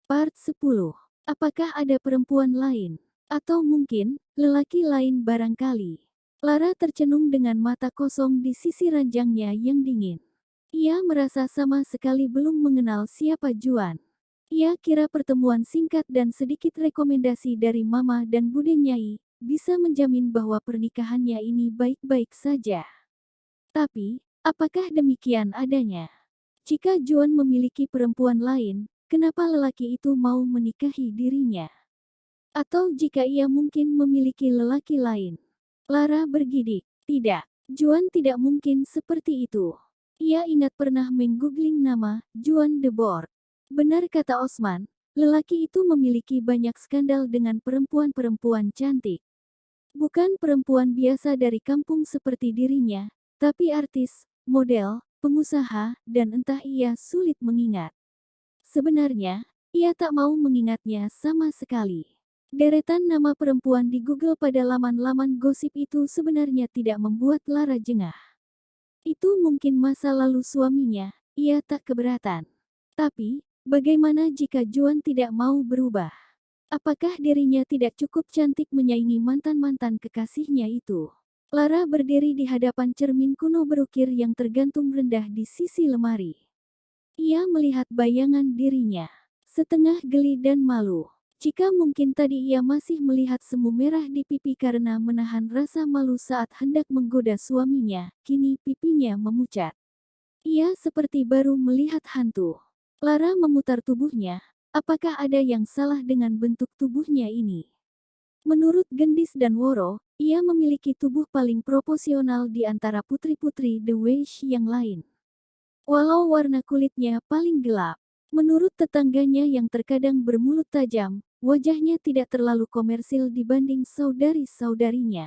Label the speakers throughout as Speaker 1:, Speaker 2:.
Speaker 1: Part 10. Apakah ada perempuan lain? Atau mungkin, lelaki lain barangkali? Lara tercenung dengan mata kosong di sisi ranjangnya yang dingin. Ia merasa sama sekali belum mengenal siapa Juan. Ia kira pertemuan singkat dan sedikit rekomendasi dari Mama dan Bude Nyai bisa menjamin bahwa pernikahannya ini baik-baik saja. Tapi, apakah demikian adanya? Jika Juan memiliki perempuan lain, kenapa lelaki itu mau menikahi dirinya? Atau jika ia mungkin memiliki lelaki lain? Lara bergidik. Tidak, Juan tidak mungkin seperti itu. Ia ingat pernah menggoogling nama Juan de Boer. Benar kata Osman, lelaki itu memiliki banyak skandal dengan perempuan-perempuan cantik. Bukan perempuan biasa dari kampung seperti dirinya, tapi artis, model, pengusaha, dan entah ia sulit mengingat. Sebenarnya, ia tak mau mengingatnya sama sekali. Deretan nama perempuan di Google pada laman-laman gosip itu sebenarnya tidak membuat Lara jengah. Itu mungkin masa lalu suaminya, ia tak keberatan. Tapi, bagaimana jika Juan tidak mau berubah? Apakah dirinya tidak cukup cantik menyaingi mantan-mantan kekasihnya itu? Lara berdiri di hadapan cermin kuno berukir yang tergantung rendah di sisi lemari. Ia melihat bayangan dirinya, setengah geli dan malu. Jika mungkin tadi ia masih melihat semu merah di pipi karena menahan rasa malu saat hendak menggoda suaminya, kini pipinya memucat. Ia seperti baru melihat hantu. Lara memutar tubuhnya. Apakah ada yang salah dengan bentuk tubuhnya ini? Menurut Gendis dan Woro, ia memiliki tubuh paling proporsional di antara putri-putri The Wish yang lain. Walau warna kulitnya paling gelap, menurut tetangganya yang terkadang bermulut tajam, wajahnya tidak terlalu komersil dibanding saudari-saudarinya.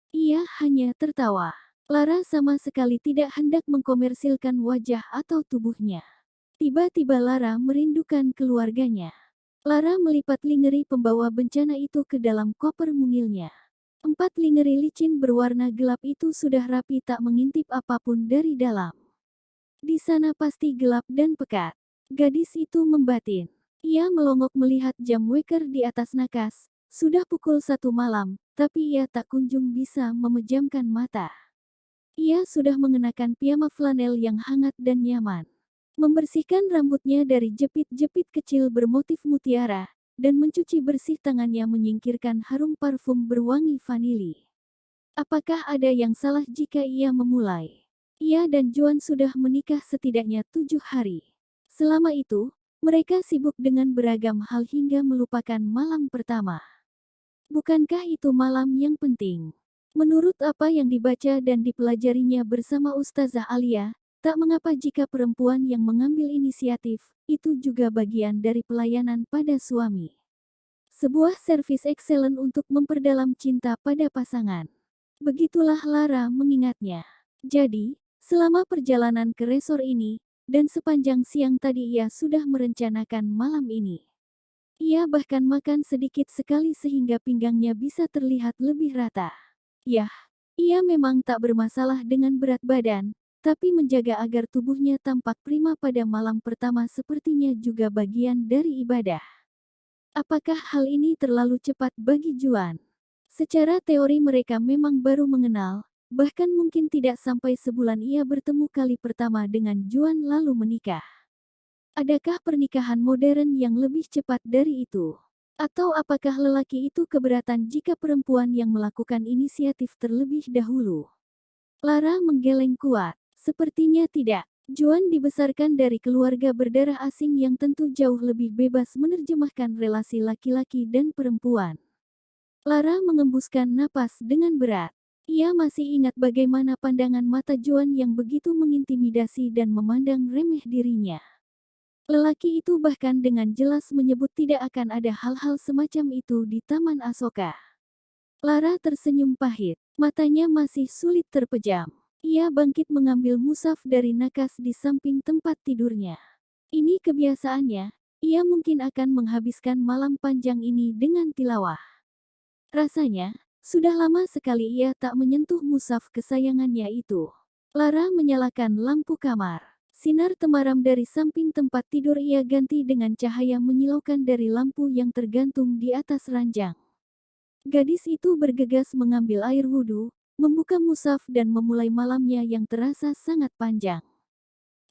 Speaker 1: Ia hanya tertawa. Lara sama sekali tidak hendak mengkomersilkan wajah atau tubuhnya. Tiba-tiba Lara merindukan keluarganya. Lara melipat lingeri pembawa bencana itu ke dalam koper mungilnya. 4 lingeri licin berwarna gelap itu sudah rapi tak mengintip apapun dari dalam. Di sana pasti gelap dan pekat. Gadis itu membatin. Ia melongok melihat jam weker di atas nakas. Sudah pukul 1 malam, tapi ia tak kunjung bisa memejamkan mata. Ia sudah mengenakan piyama flanel yang hangat dan nyaman. Membersihkan rambutnya dari jepit-jepit kecil bermotif mutiara, dan mencuci bersih tangannya menyingkirkan harum parfum berwangi vanili. Apakah ada yang salah jika ia memulai? Ia dan Juan sudah menikah setidaknya 7 hari. Selama itu, mereka sibuk dengan beragam hal hingga melupakan malam pertama. Bukankah itu malam yang penting? Menurut apa yang dibaca dan dipelajarinya bersama Ustazah Alia, tak mengapa jika perempuan yang mengambil inisiatif, itu juga bagian dari pelayanan pada suami. Sebuah servis excellent untuk memperdalam cinta pada pasangan. Begitulah Lara mengingatnya. Jadi, selama perjalanan ke resor ini, dan sepanjang siang tadi ia sudah merencanakan malam ini. Ia bahkan makan sedikit sekali sehingga pinggangnya bisa terlihat lebih rata. Yah, ia memang tak bermasalah dengan berat badan, tapi menjaga agar tubuhnya tampak prima pada malam pertama sepertinya juga bagian dari ibadah. Apakah hal ini terlalu cepat bagi Juan? Secara teori mereka memang baru mengenal, bahkan mungkin tidak sampai sebulan ia bertemu kali pertama dengan Juan lalu menikah. Adakah pernikahan modern yang lebih cepat dari itu? Atau apakah lelaki itu keberatan jika perempuan yang melakukan inisiatif terlebih dahulu? Lara menggeleng kuat. Sepertinya tidak. Juan dibesarkan dari keluarga berdarah asing yang tentu jauh lebih bebas menerjemahkan relasi laki-laki dan perempuan. Lara mengembuskan napas dengan berat. Ia masih ingat bagaimana pandangan mata Juan yang begitu mengintimidasi dan memandang remeh dirinya. Lelaki itu bahkan dengan jelas menyebut tidak akan ada hal-hal semacam itu di Taman Asoka. Lara tersenyum pahit. Matanya masih sulit terpejam. Ia bangkit mengambil mushaf dari nakas di samping tempat tidurnya. Ini kebiasaannya, ia mungkin akan menghabiskan malam panjang ini dengan tilawah. Rasanya, sudah lama sekali ia tak menyentuh mushaf kesayangannya itu. Lara menyalakan lampu kamar. Sinar temaram dari samping tempat tidur ia ganti dengan cahaya menyilaukan dari lampu yang tergantung di atas ranjang. Gadis itu bergegas mengambil air wudhu, membuka mushaf dan memulai malamnya yang terasa sangat panjang.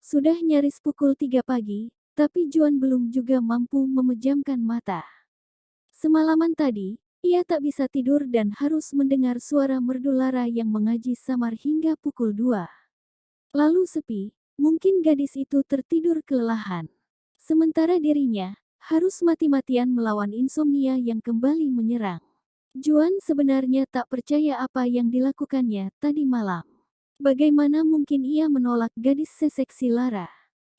Speaker 1: Sudah nyaris pukul 3 pagi, tapi Juan belum juga mampu memejamkan mata. Semalaman tadi, ia tak bisa tidur dan harus mendengar suara merdu Lara yang mengaji samar hingga pukul 2. Lalu sepi, mungkin gadis itu tertidur kelelahan. Sementara dirinya harus mati-matian melawan insomnia yang kembali menyerang. Juan sebenarnya tak percaya apa yang dilakukannya tadi malam. Bagaimana mungkin ia menolak gadis seseksi Lara?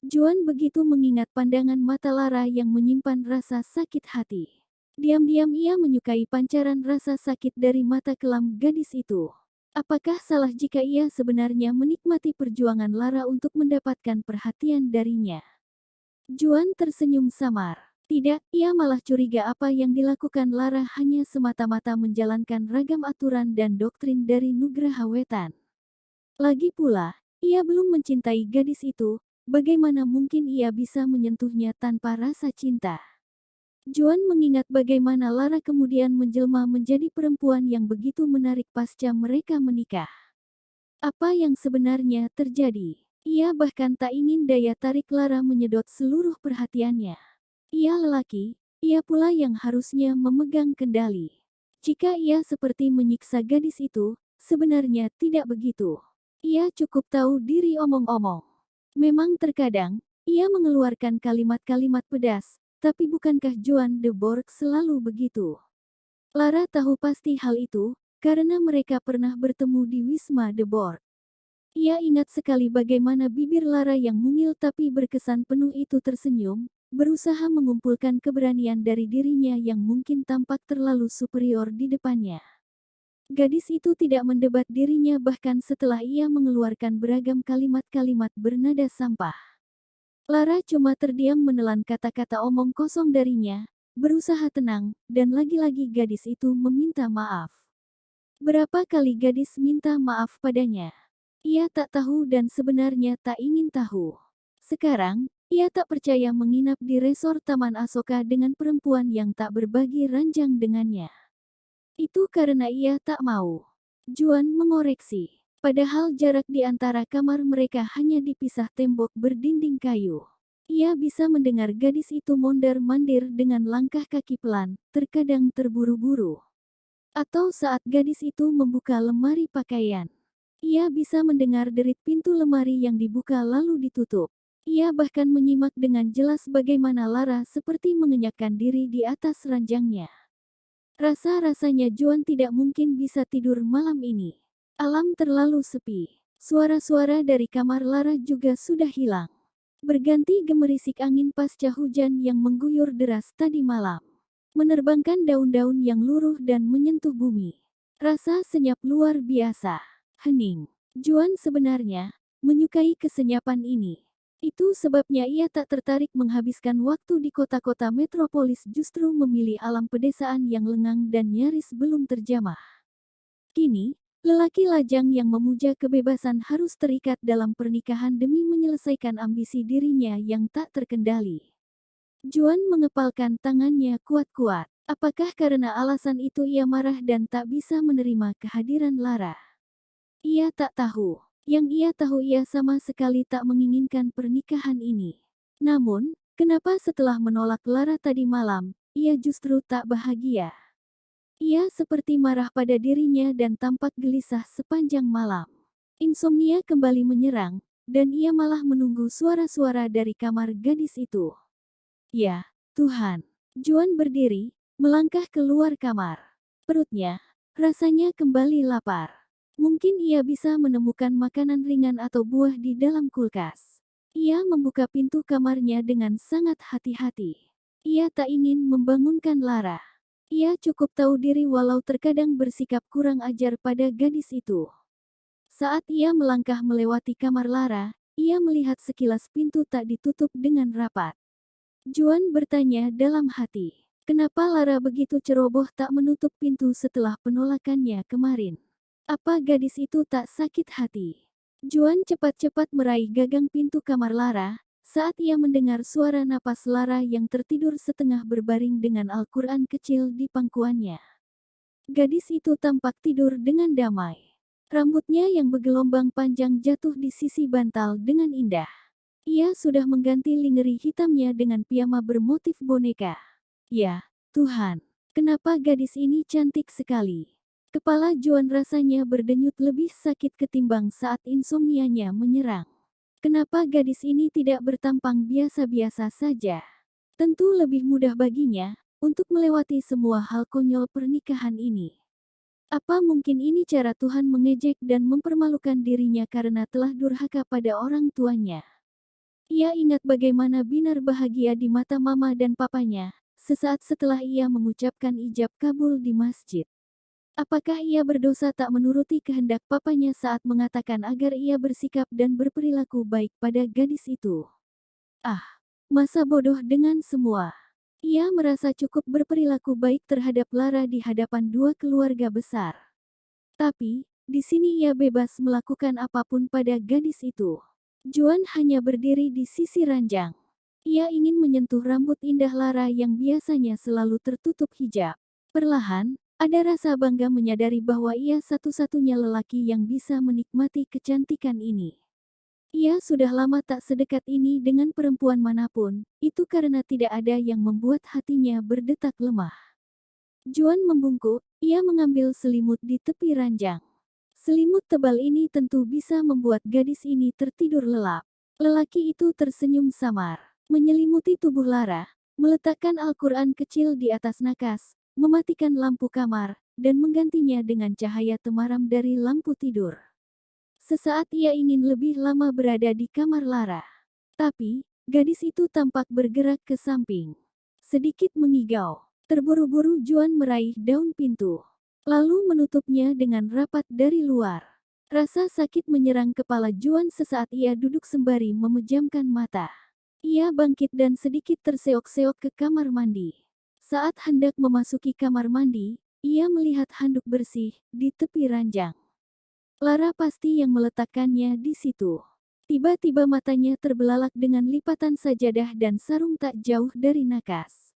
Speaker 1: Juan begitu mengingat pandangan mata Lara yang menyimpan rasa sakit hati. Diam-diam ia menyukai pancaran rasa sakit dari mata kelam gadis itu. Apakah salah jika ia sebenarnya menikmati perjuangan Lara untuk mendapatkan perhatian darinya? Juan tersenyum samar. Tidak, ia malah curiga apa yang dilakukan Lara hanya semata-mata menjalankan ragam aturan dan doktrin dari Nugraha Wetan. Lagi pula, ia belum mencintai gadis itu, bagaimana mungkin ia bisa menyentuhnya tanpa rasa cinta? Juan mengingat bagaimana Lara kemudian menjelma menjadi perempuan yang begitu menarik pasca mereka menikah. Apa yang sebenarnya terjadi? Ia bahkan tak ingin daya tarik Lara menyedot seluruh perhatiannya. Ia lelaki, ia pula yang harusnya memegang kendali. Jika ia seperti menyiksa gadis itu, sebenarnya tidak begitu. Ia cukup tahu diri omong-omong. Memang terkadang, ia mengeluarkan kalimat-kalimat pedas, tapi bukankah Juan de Borg selalu begitu? Lara tahu pasti hal itu, karena mereka pernah bertemu di Wisma de Borg. Ia ingat sekali bagaimana bibir Lara yang mungil tapi berkesan penuh itu tersenyum, berusaha mengumpulkan keberanian dari dirinya yang mungkin tampak terlalu superior di depannya. Gadis itu tidak mendebat dirinya bahkan setelah ia mengeluarkan beragam kalimat-kalimat bernada sampah. Lara cuma terdiam menelan kata-kata omong kosong darinya, berusaha tenang, dan lagi-lagi gadis itu meminta maaf. Berapa kali gadis minta maaf padanya? Ia tak tahu dan sebenarnya tak ingin tahu. Sekarang, ia tak percaya menginap di resort Taman Asoka dengan perempuan yang tak berbagi ranjang dengannya. Itu karena ia tak mau. Juan mengoreksi. Padahal jarak di antara kamar mereka hanya dipisah tembok berdinding kayu. Ia bisa mendengar gadis itu mondar-mandir dengan langkah kaki pelan, terkadang terburu-buru. Atau saat gadis itu membuka lemari pakaian. Ia bisa mendengar derit pintu lemari yang dibuka lalu ditutup. Ia bahkan menyimak dengan jelas bagaimana Lara seperti mengenyakkan diri di atas ranjangnya. Rasa-rasanya Juan tidak mungkin bisa tidur malam ini. Alam terlalu sepi. Suara-suara dari kamar Lara juga sudah hilang. Berganti gemerisik angin pasca hujan yang mengguyur deras tadi malam. Menerbangkan daun-daun yang luruh dan menyentuh bumi. Rasa senyap luar biasa. Hening. Juan sebenarnya menyukai kesenyapan ini. Itu sebabnya ia tak tertarik menghabiskan waktu di kota-kota metropolis, justru memilih alam pedesaan yang lengang dan nyaris belum terjamah. Kini, lelaki lajang yang memuja kebebasan harus terikat dalam pernikahan demi menyelesaikan ambisi dirinya yang tak terkendali. Juan mengepalkan tangannya kuat-kuat. Apakah karena alasan itu ia marah dan tak bisa menerima kehadiran Lara? Ia tak tahu. Yang ia tahu ia sama sekali tak menginginkan pernikahan ini. Namun, kenapa setelah menolak Lara tadi malam, ia justru tak bahagia? Ia seperti marah pada dirinya dan tampak gelisah sepanjang malam. Insomnia kembali menyerang, dan ia malah menunggu suara-suara dari kamar gadis itu. Ya, Tuhan. Juan berdiri, melangkah keluar kamar. Perutnya, rasanya kembali lapar. Mungkin ia bisa menemukan makanan ringan atau buah di dalam kulkas. Ia membuka pintu kamarnya dengan sangat hati-hati. Ia tak ingin membangunkan Lara. Ia cukup tahu diri walau terkadang bersikap kurang ajar pada gadis itu. Saat ia melangkah melewati kamar Lara, ia melihat sekilas pintu tak ditutup dengan rapat. Juan bertanya dalam hati, kenapa Lara begitu ceroboh tak menutup pintu setelah penolakannya kemarin? Apa gadis itu tak sakit hati? Juan cepat-cepat meraih gagang pintu kamar Lara, saat ia mendengar suara napas Lara yang tertidur setengah berbaring dengan Al-Quran kecil di pangkuannya. Gadis itu tampak tidur dengan damai. Rambutnya yang bergelombang panjang jatuh di sisi bantal dengan indah. Ia sudah mengganti lingerie hitamnya dengan piyama bermotif boneka. Ya, Tuhan, kenapa gadis ini cantik sekali? Kepala Juan rasanya berdenyut lebih sakit ketimbang saat insomnianya menyerang. Kenapa gadis ini tidak bertampang biasa-biasa saja? Tentu lebih mudah baginya untuk melewati semua hal konyol pernikahan ini. Apa mungkin ini cara Tuhan mengejek dan mempermalukan dirinya karena telah durhaka pada orang tuanya? Ia ingat bagaimana Binar bahagia di mata mama dan papanya, sesaat setelah ia mengucapkan ijab kabul di masjid. Apakah ia berdosa tak menuruti kehendak papanya saat mengatakan agar ia bersikap dan berperilaku baik pada gadis itu? Ah, masa bodoh dengan semua. Ia merasa cukup berperilaku baik terhadap Lara di hadapan dua keluarga besar. Tapi, di sini ia bebas melakukan apapun pada gadis itu. Juan hanya berdiri di sisi ranjang. Ia ingin menyentuh rambut indah Lara yang biasanya selalu tertutup hijab. Perlahan, ada rasa bangga menyadari bahwa ia satu-satunya lelaki yang bisa menikmati kecantikan ini. Ia sudah lama tak sedekat ini dengan perempuan manapun, itu karena tidak ada yang membuat hatinya berdetak lemah. Juan membungkuk, ia mengambil selimut di tepi ranjang. Selimut tebal ini tentu bisa membuat gadis ini tertidur lelap. Lelaki itu tersenyum samar, menyelimuti tubuh Lara, meletakkan Al-Quran kecil di atas nakas, mematikan lampu kamar, dan menggantinya dengan cahaya temaram dari lampu tidur. Sesaat ia ingin lebih lama berada di kamar Lara. Tapi, gadis itu tampak bergerak ke samping. Sedikit mengigau, terburu-buru Juan meraih daun pintu. Lalu menutupnya dengan rapat dari luar. Rasa sakit menyerang kepala Juan sesaat ia duduk sembari memejamkan mata. Ia bangkit dan sedikit terseok-seok ke kamar mandi. Saat hendak memasuki kamar mandi, ia melihat handuk bersih di tepi ranjang. Lara pasti yang meletakkannya di situ. Tiba-tiba matanya terbelalak dengan lipatan sajadah dan sarung tak jauh dari nakas.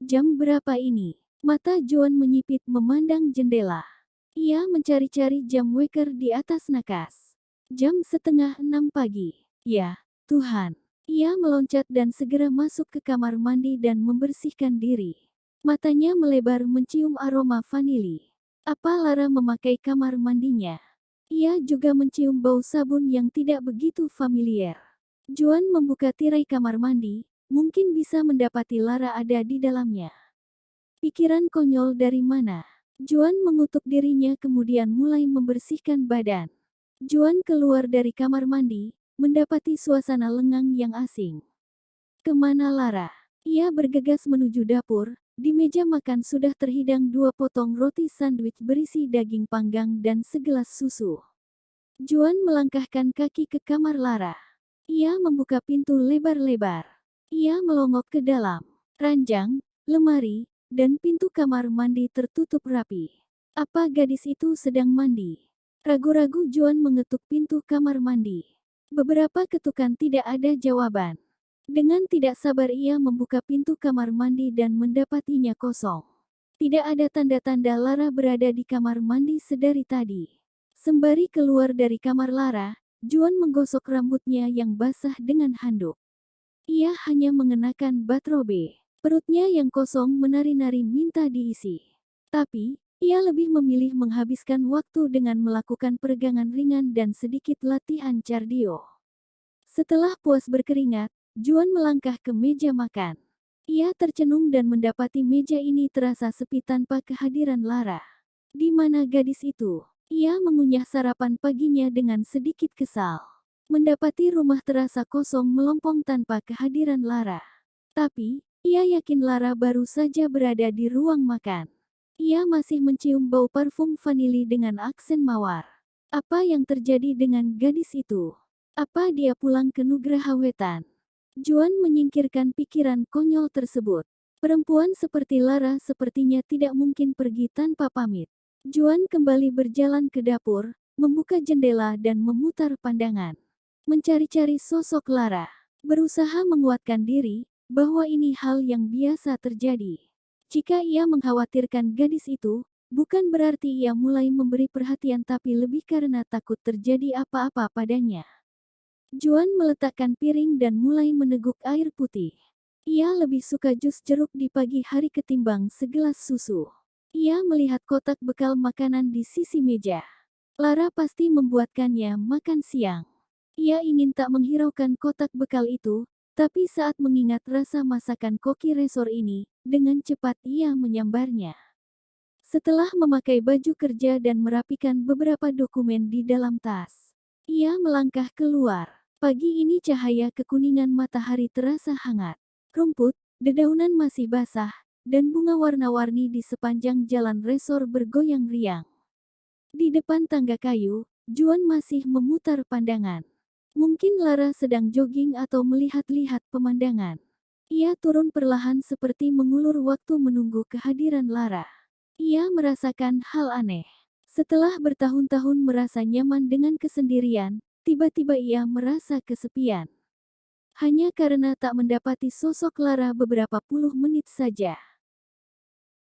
Speaker 1: Jam berapa ini? Mata Juan menyipit memandang jendela. Ia mencari-cari jam weker di atas nakas. Jam 5:30 pagi. Ya, Tuhan. Ia meloncat dan segera masuk ke kamar mandi dan membersihkan diri. Matanya melebar mencium aroma vanili. Apa Lara memakai kamar mandinya? Ia juga mencium bau sabun yang tidak begitu familiar. Juan membuka tirai kamar mandi, mungkin bisa mendapati Lara ada di dalamnya. Pikiran konyol dari mana? Juan mengutuk dirinya kemudian mulai membersihkan badan. Juan keluar dari kamar mandi, mendapati suasana lengang yang asing. Kemana Lara? Ia bergegas menuju dapur, di meja makan sudah terhidang 2 potong roti sandwich berisi daging panggang dan segelas susu. Juan melangkahkan kaki ke kamar Lara. Ia membuka pintu lebar-lebar. Ia melongok ke dalam. Ranjang, lemari, dan pintu kamar mandi tertutup rapi. Apa gadis itu sedang mandi? Ragu-ragu Juan mengetuk pintu kamar mandi. Beberapa ketukan tidak ada jawaban. Dengan tidak sabar ia membuka pintu kamar mandi dan mendapatinya kosong. Tidak ada tanda-tanda Lara berada di kamar mandi sedari tadi. Sembari keluar dari kamar Lara, Juan menggosok rambutnya yang basah dengan handuk. Ia hanya mengenakan bathrobe. Perutnya yang kosong menari-nari minta diisi. Tapi, ia lebih memilih menghabiskan waktu dengan melakukan peregangan ringan dan sedikit latihan cardio. Setelah puas berkeringat, Juan melangkah ke meja makan. Ia tercenung dan mendapati meja ini terasa sepi tanpa kehadiran Lara. Di mana gadis itu? Ia mengunyah sarapan paginya dengan sedikit kesal. Mendapati rumah terasa kosong melompong tanpa kehadiran Lara. Tapi, ia yakin Lara baru saja berada di ruang makan. Ia masih mencium bau parfum vanili dengan aksen mawar. Apa yang terjadi dengan gadis itu? Apa dia pulang ke Nugraha Wetan? Juan menyingkirkan pikiran konyol tersebut. Perempuan seperti Lara sepertinya tidak mungkin pergi tanpa pamit. Juan kembali berjalan ke dapur, membuka jendela dan memutar pandangan. Mencari-cari sosok Lara. Berusaha menguatkan diri, bahwa ini hal yang biasa terjadi. Jika ia mengkhawatirkan gadis itu, bukan berarti ia mulai memberi perhatian tapi lebih karena takut terjadi apa-apa padanya. Juan meletakkan piring dan mulai meneguk air putih. Ia lebih suka jus jeruk di pagi hari ketimbang segelas susu. Ia melihat kotak bekal makanan di sisi meja. Lara pasti membuatkannya makan siang. Ia ingin tak menghiraukan kotak bekal itu, tapi saat mengingat rasa masakan koki resor ini, dengan cepat ia menyambarnya. Setelah memakai baju kerja dan merapikan beberapa dokumen di dalam tas, ia melangkah keluar. Pagi ini cahaya kekuningan matahari terasa hangat. Rumput, dedaunan masih basah, dan bunga warna-warni di sepanjang jalan resor bergoyang riang. Di depan tangga kayu, Juan masih memutar pandangan. Mungkin Lara sedang jogging atau melihat-lihat pemandangan. Ia turun perlahan seperti mengulur waktu menunggu kehadiran Lara. Ia merasakan hal aneh. Setelah bertahun-tahun merasa nyaman dengan kesendirian, tiba-tiba ia merasa kesepian. Hanya karena tak mendapati sosok Lara beberapa puluh menit saja.